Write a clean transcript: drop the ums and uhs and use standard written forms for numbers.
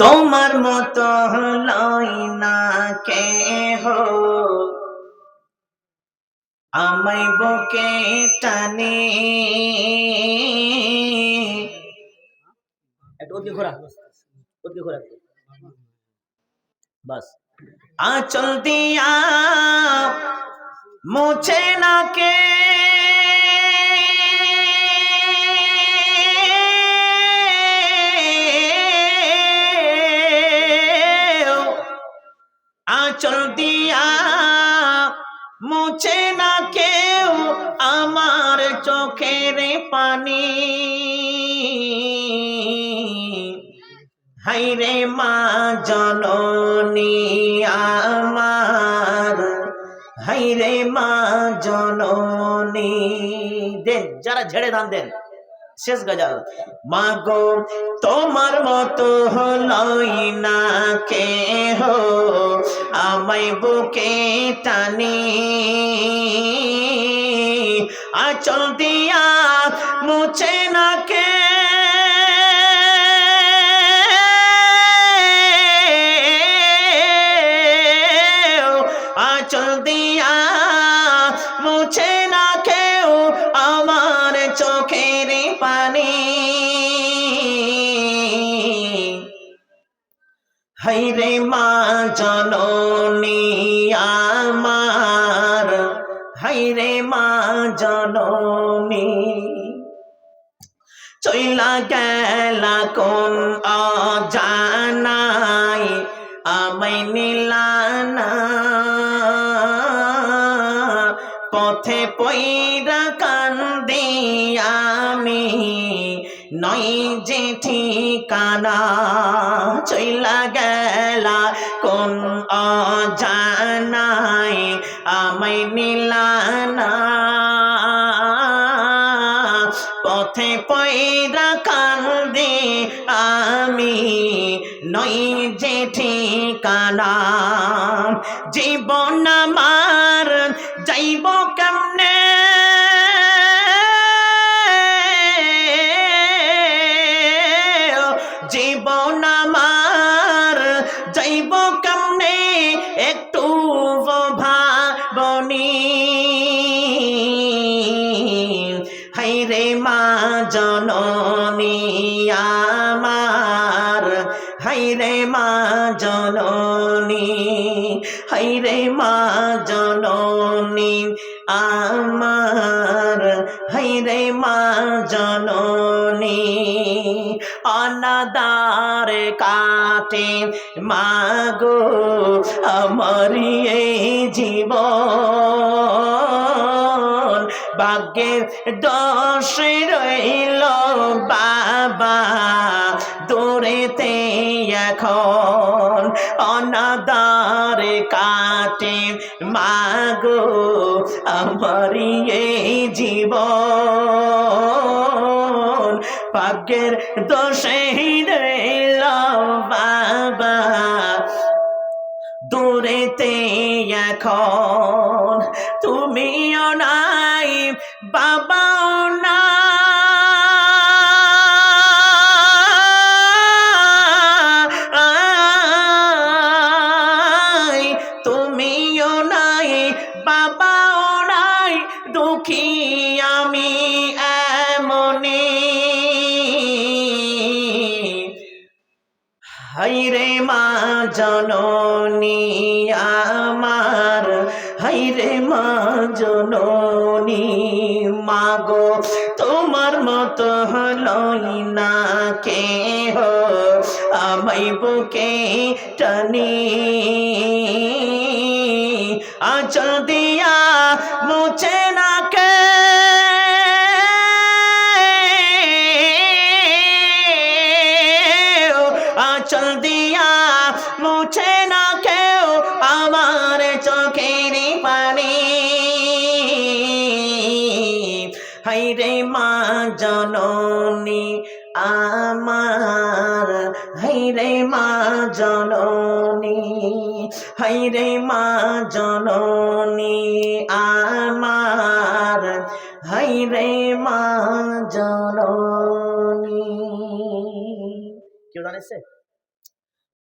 তোমার মতো লয় না কেহ, আমায় বুকে টানে। একটু ওদিকে ঘোরা, ওদিকে ঘোরা বাস। আঁচল দিয়া মুছে না কে, আঁচল দিয়া মুছে না কেউ আমার চোখের পানি। হায়রে মা জননী আমার, হায়রে মা জননী। দেন যারা ঝেড়ে দান দেন, শেষ গজল। মা গো তোমার মতো হলই না কেহ, আমায় বুকে টানি। আঁচল দিয়া মুছে না কে, আঁচল দিয়া মুছে না কেউ আমার চোখের পানি। হায়রে মা জননী আমার, হায়রে মা জননী। চইলা গেলা কোন অজানাই, আমায় নিলানা। পথে পইরা কান্দি আমি, নই যে ঠিকানা। চইলা গেলা কোন অজানাই, আমায় নিলানা। পথে পইরা কান্দি আমি, নই যে ঠিকানা। জীবন আমার যাইব কেমনে, জীবন আমার যাইব কেমনে একটু ভাবনি। হায়রে মা জননী আমার, হায়রে মা জননী, হায়রে মা জননী আমার, হায়রে মা জননী। অনাদার কাটে মাগো আমার এই জীবন, ভাগ্যের দোষ রইল বাবা দূরেতে এখন। অনাদার কাটে মাগো আমার এই জীবন, ভাগ্যের দোষে রইল বাবা দূরেতে এখন। তুমিও নাই বাবাও নাই, তুমিও নাই বাবাও নাই, দুঃখী আমি এমনি। হায়রে মা জননী আমার, হায়রে মা জননী। মাগো তোমার মতো হলই না কেহ, আমায় বুকে টানি। আঁচল দিয়া মুছে না কে, আঁচল দিয়া মুছে না কেউ আমার চোখের পানি। হায়রে মা জননী আমার, হায়রে মা জননী, হায়রে মা জননী আমার, হায়রে মা জননী। কেউ জানিস?